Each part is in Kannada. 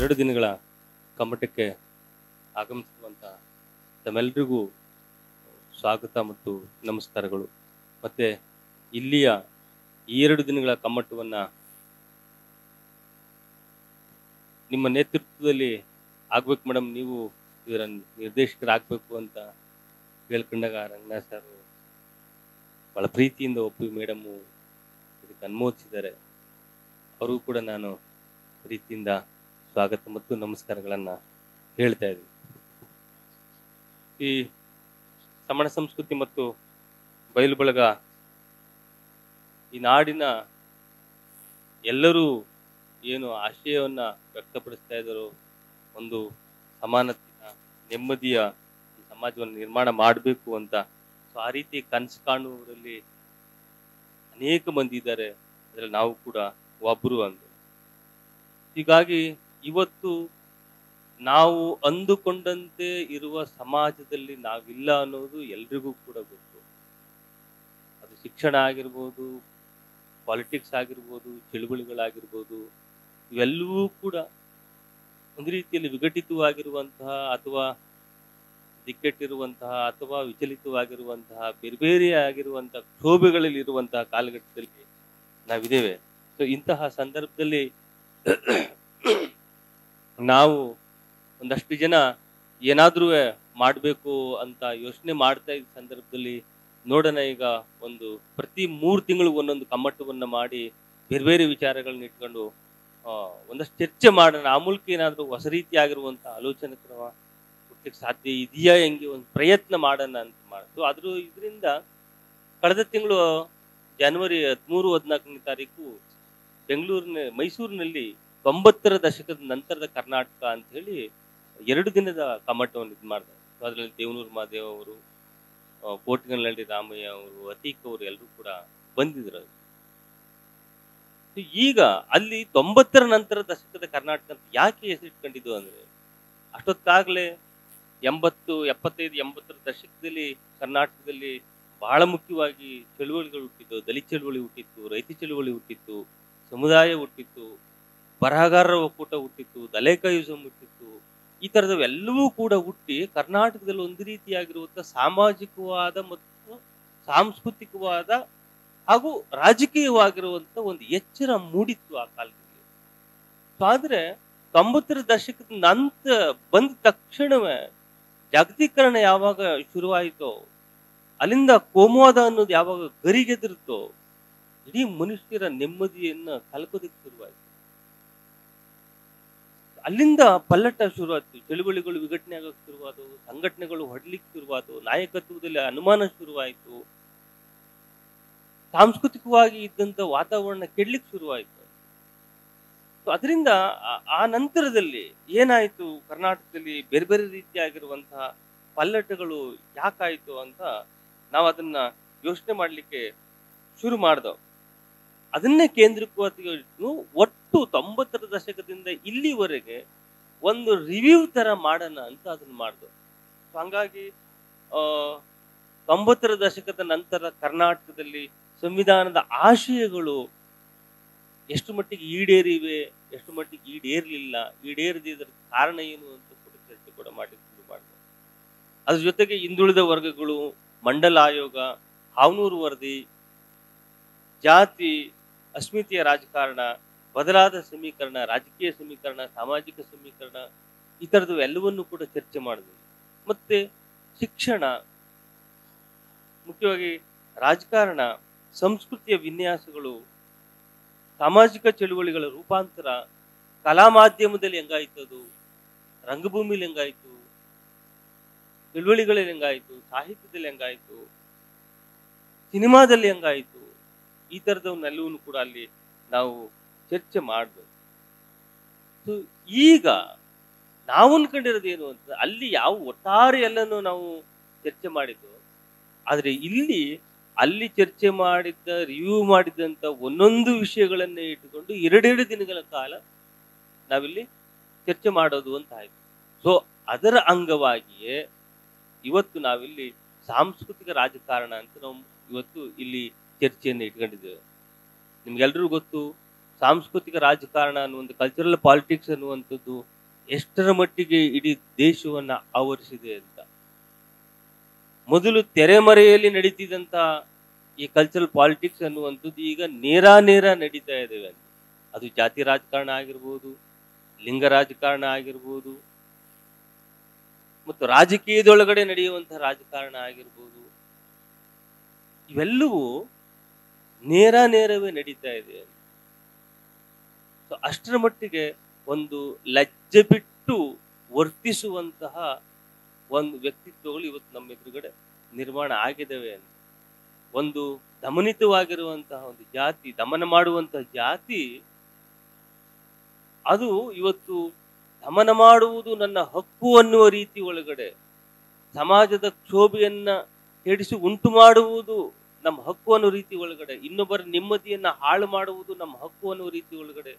2 ದಿನಗಳ ಕಮ್ಮಟಕ್ಕೆ ಆಗಮಿಸಿರುವಂಥ ತಮ್ಮೆಲ್ಲರಿಗೂ ಸ್ವಾಗತ ಮತ್ತು ನಮಸ್ಕಾರಗಳು. ಮತ್ತು ಇಲ್ಲಿಯ ಈ 2 ದಿನಗಳ ಕಮ್ಮಟವನ್ನು ನಿಮ್ಮ ನೇತೃತ್ವದಲ್ಲಿ ಆಗ್ಬೇಕು ಮೇಡಮ್, ನೀವು ಇದರ ನಿರ್ದೇಶಕರಾಗಬೇಕು ಅಂತ ಕೇಳ್ಕೊಂಡಾಗ ರಂಗನಾಥ್ ಸರ್ ಭಾಳ ಪ್ರೀತಿಯಿಂದ ಒಪ್ಪಿ ಮೇಡಮ್ಮು ಇದಕ್ಕೆ ಅನುಮೋದಿಸಿದ್ದಾರೆ. ಅವ್ರಿಗೂ ಕೂಡ ನಾನು ಪ್ರೀತಿಯಿಂದ ಸ್ವಾಗತ ಮತ್ತು ನಮಸ್ಕಾರಗಳನ್ನು ಹೇಳ್ತಾ ಇದ್ದೀನಿ. ಈ ಸಮಾನ ಸಂಸ್ಕೃತಿ ಮತ್ತು ಬಯಲು ಬಳಗ ಈ ನಾಡಿನ ಎಲ್ಲರೂ ಏನು ಆಶಯವನ್ನು ವ್ಯಕ್ತಪಡಿಸ್ತಾ ಇದ್ದಾರೋ, ಒಂದು ಸಮಾನತೆಯ ನೆಮ್ಮದಿಯ ಸಮಾಜವನ್ನು ನಿರ್ಮಾಣ ಮಾಡಬೇಕು ಅಂತ. ಸೊ ಆ ರೀತಿ ಕನಸು ಕಾಣುವವರಲ್ಲಿ ಅನೇಕ ಮಂದಿ ಇದ್ದಾರೆ, ಅದರಲ್ಲಿ ನಾವು ಕೂಡ ಒಬ್ಬರು ಅಂತ. ಹೀಗಾಗಿ ಇವತ್ತು ನಾವು ಅಂದುಕೊಂಡಂತೆ ಇರುವ ಸಮಾಜದಲ್ಲಿ ನಾವಿಲ್ಲ ಅನ್ನೋದು ಎಲ್ರಿಗೂ ಕೂಡ ಗೊತ್ತು. ಅದು ಶಿಕ್ಷಣ ಆಗಿರ್ಬೋದು, ಪಾಲಿಟಿಕ್ಸ್ ಆಗಿರ್ಬೋದು, ಚಳುವಳಿಗಳಾಗಿರ್ಬೋದು, ಇವೆಲ್ಲವೂ ಕೂಡ ಒಂದು ರೀತಿಯಲ್ಲಿ ವಿಘಟಿತವಾಗಿರುವಂತಹ ಅಥವಾ ದಿಕ್ಕೆಟ್ಟಿರುವಂತಹ ಅಥವಾ ವಿಚಲಿತವಾಗಿರುವಂತಹ ಬೇರೆ ಬೇರೆ ಆಗಿರುವಂತಹ ಕ್ಷೋಭೆಗಳಲ್ಲಿ ಇರುವಂತಹ ಕಾಲಘಟ್ಟದಲ್ಲಿ ನಾವಿದ್ದೇವೆ. ಸೊ ಇಂತಹ ಸಂದರ್ಭದಲ್ಲಿ ನಾವು ಒಂದಷ್ಟು ಜನ ಏನಾದರೂ ಮಾಡಬೇಕು ಅಂತ ಯೋಚನೆ ಮಾಡ್ತಾ ಇದ್ದ ಸಂದರ್ಭದಲ್ಲಿ ನೋಡೋಣ, ಈಗ ಒಂದು ಪ್ರತಿ 3 ತಿಂಗಳು ಒಂದೊಂದು ಕಮ್ಮಟವನ್ನು ಮಾಡಿ ಬೇರೆ ಬೇರೆ ವಿಚಾರಗಳನ್ನ ಇಟ್ಕೊಂಡು ಒಂದಷ್ಟು ಚರ್ಚೆ ಮಾಡೋಣ. ಆ ಮೂಲಕ ಏನಾದರೂ ಹೊಸ ರೀತಿಯಾಗಿರುವಂಥ ಆಲೋಚನೆ ಕ್ರಮ ಕೊಡ್ಲಿಕ್ಕೆ ಸಾಧ್ಯ ಇದೆಯಾ, ಹೆಂಗೆ ಒಂದು ಪ್ರಯತ್ನ ಮಾಡೋಣ ಅಂತ ಮಾಡಿದ್ರು. ಇದರಿಂದ ಕಳೆದ ತಿಂಗಳು ಜನವರಿ 13-14ನೇ ತಾರೀಕು ಮೈಸೂರಿನಲ್ಲಿ 90ರ ದಶಕದ ನಂತರದ ಕರ್ನಾಟಕ ಅಂತ ಹೇಳಿ 2 ದಿನದ ಕಮ್ಮಟವನ್ನು ಇದು ಮಾಡಿದ್ರು. ಅದರಲ್ಲಿ ದೇವನೂರು ಮಹಾದೇವ್ ಅವರು, ಕೋಟಿಗನಹಳ್ಳಿ ರಾಮಯ್ಯ ಅವರು, ಅತೀಕ್ ಅವರು ಎಲ್ಲರೂ ಕೂಡ ಬಂದಿದ್ರು. ಈಗ ಅಲ್ಲಿ 90ರ ನಂತರ ದಶಕದ ಕರ್ನಾಟಕ ಅಂತ ಯಾಕೆ ಹೆಸರಿಟ್ಕೊಂಡಿದ್ದು ಅಂದ್ರೆ, ಅಷ್ಟೊತ್ತಾಗಲೇ 75-80ರ ದಶಕದಲ್ಲಿ ಕರ್ನಾಟಕದಲ್ಲಿ ಬಹಳ ಮುಖ್ಯವಾಗಿ ಚಳುವಳಿಗಳು ಹುಟ್ಟಿದ್ದು. ದಲಿತ ಚಳುವಳಿ ಹುಟ್ಟಿತ್ತು, ರೈತ ಚಳುವಳಿ ಹುಟ್ಟಿತ್ತು, ಸಮುದಾಯ ಹುಟ್ಟಿತ್ತು, ಬರಹಗಾರರ ಒಕ್ಕೂಟ ಹುಟ್ಟಿತ್ತು, ದಲೇಕಾಯುಸಂ ಹುಟ್ಟಿತ್ತು. ಈ ಥರದವೆಲ್ಲವೂ ಕೂಡ ಹುಟ್ಟಿ ಕರ್ನಾಟಕದಲ್ಲಿ ಒಂದು ರೀತಿಯಾಗಿರುವಂಥ ಸಾಮಾಜಿಕವಾದ ಮತ್ತು ಸಾಂಸ್ಕೃತಿಕವಾದ ಹಾಗೂ ರಾಜಕೀಯವಾಗಿರುವಂಥ ಒಂದು ಎಚ್ಚರ ಮೂಡಿತ್ತು ಆ ಕಾಲದಲ್ಲಿ. ಸೊ ಆದರೆ 90ರ ದಶಕದ ನಂತರ ಬಂದ ತಕ್ಷಣವೇ ಜಾಗತೀಕರಣ ಯಾವಾಗ ಶುರುವಾಯಿತೋ, ಅಲ್ಲಿಂದ ಕೋಮುವಾದ ಅನ್ನೋದು ಯಾವಾಗ ಗರಿಗೆದರುತ್ತೋ, ಇಡೀ ಮನುಷ್ಯರ ನೆಮ್ಮದಿಯನ್ನು ಕಲ್ಕೋದಕ್ಕೆ ಶುರುವಾಯಿತು. ಅಲ್ಲಿಂದ ಪಲ್ಲಟ ಶುರುವಾಯಿತು. ಚಳುವಳಿಗಳು ವಿಘಟನೆ ಆಗೋಕ್ಕೆ ಶುರುವಾದವು, ಸಂಘಟನೆಗಳು ಹೊಡ್ಲಿಕ್ಕೆ ಶುರುವಾದವು, ನಾಯಕತ್ವದಲ್ಲಿ ಅನುಮಾನ ಶುರುವಾಯಿತು, ಸಾಂಸ್ಕೃತಿಕವಾಗಿ ಇದ್ದಂಥ ವಾತಾವರಣ ಕೆಡ್ಲಿಕ್ಕೆ ಶುರುವಾಯಿತು. ಸೊ ಅದರಿಂದ ಆ ನಂತರದಲ್ಲಿ ಏನಾಯಿತು, ಕರ್ನಾಟಕದಲ್ಲಿ ಬೇರೆ ಬೇರೆ ರೀತಿಯಾಗಿರುವಂತಹ ಪಲ್ಲಟಗಳು ಯಾಕಾಯಿತು ಅಂತ ನಾವು ಅದನ್ನ ಯೋಚನೆ ಮಾಡಲಿಕ್ಕೆ ಶುರು ಮಾಡಿದೆವು. ಅದನ್ನೇ ಕೇಂದ್ರೀಕವಾಗಿ ಒಟ್ಟು 90ರ ದಶಕದಿಂದ ಇಲ್ಲಿವರೆಗೆ ಒಂದು ರಿವ್ಯೂ ತರ ಮಾಡೋಣ ಅಂತ ಅದನ್ನ ಮಾಡಿದೆವು. ಸೊ ಹಂಗಾಗಿ 90ರ ದಶಕದ ನಂತರ ಕರ್ನಾಟಕದಲ್ಲಿ ಸಂವಿಧಾನದ ಆಶಯಗಳು ಎಷ್ಟು ಮಟ್ಟಿಗೆ ಈಡೇರಿವೆ, ಎಷ್ಟು ಮಟ್ಟಿಗೆ ಈಡೇರಲಿಲ್ಲ, ಈಡೇರದಿದ್ರ ಕಾರಣ ಏನು ಅಂತ ಕೂಡ ಚರ್ಚೆ ಕೂಡ ಮಾಡಲಿಕ್ಕೆ ಶುರು ಮಾಡಿದೆ. ಅದ್ರ ಜೊತೆಗೆ ಹಿಂದುಳಿದ ವರ್ಗಗಳು, ಮಂಡಲ ಆಯೋಗ, ಹಾವನೂರು ವರದಿ, ಜಾತಿ ಅಸ್ಮಿತೆಯ ರಾಜಕಾರಣ, ಬದಲಾದ ಸಮೀಕರಣ, ರಾಜಕೀಯ ಸಮೀಕರಣ, ಸಾಮಾಜಿಕ ಸಮೀಕರಣ, ಈ ಥರದ್ದು ಎಲ್ಲವನ್ನೂ ಕೂಡ ಚರ್ಚೆ ಮಾಡಿದ್ವಿ. ಮತ್ತೆ ಶಿಕ್ಷಣ, ಮುಖ್ಯವಾಗಿ ರಾಜಕಾರಣ, ಸಂಸ್ಕೃತಿಯ ವಿನ್ಯಾಸಗಳು, ಸಾಮಾಜಿಕ ಚಳುವಳಿಗಳ ರೂಪಾಂತರ, ಕಲಾ ಮಾಧ್ಯಮದಲ್ಲಿ ಹೆಂಗಾಯ್ತದು, ರಂಗಭೂಮಿಲಿ ಹೆಂಗಾಯ್ತು, ಚಳುವಳಿಗಳಲ್ಲಿ ಹೆಂಗಾಯ್ತು, ಸಾಹಿತ್ಯದಲ್ಲಿ ಹೆಂಗಾಯ್ತು, ಸಿನಿಮಾದಲ್ಲಿ ಹೆಂಗಾಯ್ತು, ಈ ಥರದವನ್ನೆಲ್ಲವೂ ಕೂಡ ಅಲ್ಲಿ ನಾವು ಚರ್ಚೆ ಮಾಡಬೇಕು. ಸೊ ಈಗ ನಾವು ಅನ್ಕೊಂಡಿರೋದು ಏನು ಅಂತ, ಅಲ್ಲಿ ಯಾವ ಒಟ್ಟಾರೆ ಎಲ್ಲನೂ ನಾವು ಚರ್ಚೆ ಮಾಡಿದ್ದು, ಆದರೆ ಅಲ್ಲಿ ಚರ್ಚೆ ಮಾಡಿದ್ದ, ರಿವ್ಯೂ ಮಾಡಿದ್ದಂಥ ಒಂದೊಂದು ವಿಷಯಗಳನ್ನೇ ಇಟ್ಟುಕೊಂಡು 2 ದಿನಗಳ ಕಾಲ ನಾವಿಲ್ಲಿ ಚರ್ಚೆ ಮಾಡೋದು ಅಂತ ಆಯ್ತು. ಸೊ ಅದರ ಅಂಗವಾಗಿಯೇ ಇವತ್ತು ನಾವಿಲ್ಲಿ ಸಾಂಸ್ಕೃತಿಕ ರಾಜಕಾರಣ ಅಂತ ನಾವು ಇವತ್ತು ಇಲ್ಲಿ ಚರ್ಚೆಯನ್ನು ಇಟ್ಕೊಂಡಿದ್ದೇವೆ. ನಿಮ್ಗೆಲ್ರಿಗೂ ಗೊತ್ತು, ಸಾಂಸ್ಕೃತಿಕ ರಾಜಕಾರಣ ಅನ್ನುವಂಥ ಕಲ್ಚರಲ್ ಪಾಲಿಟಿಕ್ಸ್ ಅನ್ನುವಂಥದ್ದು ಎಷ್ಟರ ಮಟ್ಟಿಗೆ ಇಡೀ ದೇಶವನ್ನ ಆವರಿಸಿದೆ ಅಂತ. ಮೊದಲು ತೆರೆಮರೆಯಲ್ಲಿ ನಡೀತಿದ್ದಂತ ಈ ಕಲ್ಚರಲ್ ಪಾಲಿಟಿಕ್ಸ್ ಅನ್ನುವಂಥದ್ದು ಈಗ ನೇರ ನಡೀತಾ ಇದ್ದೇವೆ ಅಂತ. ಅದು ಜಾತಿ ರಾಜಕಾರಣ ಆಗಿರ್ಬೋದು, ಲಿಂಗ ರಾಜಕಾರಣ ಆಗಿರ್ಬೋದು, ಮತ್ತು ರಾಜಕೀಯದೊಳಗಡೆ ನಡೆಯುವಂತಹ ರಾಜಕಾರಣ ಆಗಿರ್ಬೋದು, ಇವೆಲ್ಲವೂ ನೇರವೇ ನಡೀತಾ ಇದೆ. ಸೊ ಅಷ್ಟರ ಮಟ್ಟಿಗೆ ಒಂದು ಲಜ್ಜೆ ಬಿಟ್ಟು ವರ್ತಿಸುವಂತಹ ಒಂದು ವ್ಯಕ್ತಿತ್ವಗಳು ಇವತ್ತು ನಮ್ಮ ಎದುರುಗಡೆ ನಿರ್ಮಾಣ ಆಗಿದ್ದಾವೆ ಅಂತ. ಒಂದು ದಮನಿತವಾಗಿರುವಂತಹ ಒಂದು ಜಾತಿ, ದಮನ ಮಾಡುವಂತಹ ಜಾತಿ, ಅದು ಇವತ್ತು ದಮನ ಮಾಡುವುದು ನನ್ನ ಹಕ್ಕು ಅನ್ನುವ ರೀತಿ ಒಳಗಡೆ, ಸಮಾಜದ ಕ್ಷೋಭೆಯನ್ನ ಕೆಡಿಸಿ ಉಂಟು ಮಾಡುವುದು ನಮ್ಮ ಹಕ್ಕು ಅನ್ನೋ ರೀತಿ ಒಳಗಡೆ, ಇನ್ನೊಬ್ಬರ ನೆಮ್ಮದಿಯನ್ನ ಹಾಳು ಮಾಡುವುದು ನಮ್ಮ ಹಕ್ಕು ಅನ್ನೋ ರೀತಿ ಒಳಗಡೆ,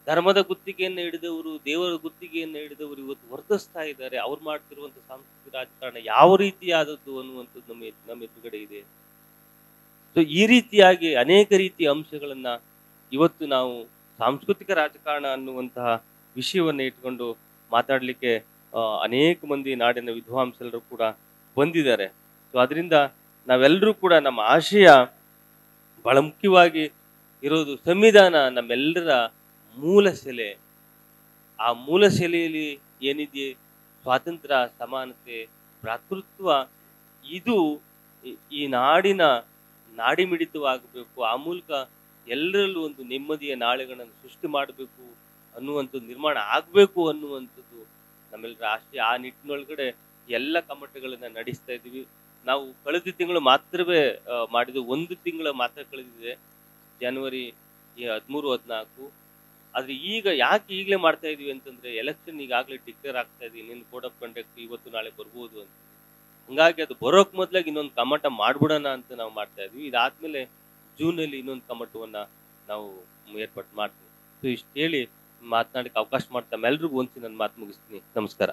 ಧರ್ಮದ ಗುತ್ತಿಗೆಯನ್ನು ಹಿಡಿದವರು, ದೇವರ ಗುತ್ತಿಗೆಯನ್ನು ಹಿಡಿದವರು ಇವತ್ತು ವರ್ತಿಸ್ತಾ ಇದ್ದಾರೆ. ಅವ್ರು ಮಾಡ್ತಿರುವಂತ ಸಾಂಸ್ಕೃತಿಕ ರಾಜಕಾರಣ ಯಾವ ರೀತಿಯಾದದ್ದು ಅನ್ನುವಂಥದ್ದು ನಮ್ಮ ಎದುರುಗಡೆ ಇದೆ. ಸೊ ಈ ರೀತಿಯಾಗಿ ಅನೇಕ ರೀತಿಯ ಅಂಶಗಳನ್ನ ಇವತ್ತು ನಾವು ಸಾಂಸ್ಕೃತಿಕ ರಾಜಕಾರಣ ಅನ್ನುವಂತಹ ವಿಷಯವನ್ನ ಇಟ್ಕೊಂಡು ಮಾತಾಡ್ಲಿಕ್ಕೆ ಅನೇಕ ಮಂದಿ ನಾಡಿನ ವಿದ್ವಾಂಸರು ಕೂಡ ಬಂದಿದ್ದಾರೆ. ಸೊ ಅದರಿಂದ ನಾವೆಲ್ಲರೂ ಕೂಡ ನಮ್ಮ ಆಶಯ ಬಹಳ ಮುಖ್ಯವಾಗಿ ಇರೋದು, ಸಂವಿಧಾನ ನಮ್ಮೆಲ್ಲರ ಮೂಲ ಸೆಲೆ. ಆ ಮೂಲ ಸೆಲೆಯಲ್ಲಿ ಏನಿದೆ ಸ್ವಾತಂತ್ರ್ಯ, ಸಮಾನತೆ, ಭ್ರಾತೃತ್ವ, ಇದು ಈ ನಾಡಿನ ನಾಡಿಮಿಡಿತವಾಗಬೇಕು. ಆ ಮೂಲಕ ಎಲ್ಲರಲ್ಲೂ ಒಂದು ನೆಮ್ಮದಿಯ ನಾಳೆಗಳನ್ನು ಸೃಷ್ಟಿ ಮಾಡಬೇಕು ಅನ್ನುವಂಥದ್ದು, ನಿರ್ಮಾಣ ಆಗಬೇಕು ಅನ್ನುವಂಥದ್ದು ನಮ್ಮೆಲ್ಲರ ಆಶಯ. ಆ ನಿಟ್ಟಿನೊಳಗಡೆ ಎಲ್ಲ ಕಮ್ಮಟಗಳನ್ನ ನಡೆಸ್ತಾ ಇದ್ದೀವಿ. ನಾವು ಕಳೆದ ತಿಂಗಳು ಮಾತ್ರವೇ ಮಾಡಿದ, ಒಂದು ತಿಂಗಳ ಮಾತ್ರ ಕಳೆದಿದೆ, ಜನವರಿ 13-14. ಆದ್ರೆ ಈಗ ಯಾಕೆ ಈಗಲೇ ಮಾಡ್ತಾ ಇದೀವಿ ಅಂತಂದ್ರೆ, ಎಲೆಕ್ಷನ್ ಈಗಾಗಲೇ ಡಿಕ್ಲೇರ್ ಆಗ್ತಾ ಇದೆ, ಇನ್ನೇನು ಕೋಡ್ ಆಫ್ ಕಂಡಕ್ಟ್ ಇವತ್ತು ನಾಳೆ ಬರ್ಬೋದು ಅಂತ. ಹಂಗಾಗಿ ಅದು ಬರೋಕ್ ಮೊದ್ಲಾಗಿ ಇನ್ನೊಂದು ಕಮ್ಮಟ ಮಾಡ್ಬಿಡೋಣ ಅಂತ ನಾವು ಮಾಡ್ತಾ ಇದ್ವಿ. ಇದಾದ್ಮೇಲೆ ಜೂನಲ್ಲಿ ಇನ್ನೊಂದು ಕಮ್ಮಟವನ್ನ ನಾವು ಏರ್ಪಾಟ್ ಮಾಡ್ತೀವಿ. ಸೊ ಇಷ್ಟು ಹೇಳಿ ಮಾತನಾಡಕ್ಕೆ ಅವಕಾಶ ಮಾಡ್ತಾ ಎಲ್ರಿಗೂ ಒಂದ್ಸಿ ನನ್ನ ಮಾತು ಮುಗಿಸ್ತೀನಿ. ನಮಸ್ಕಾರ.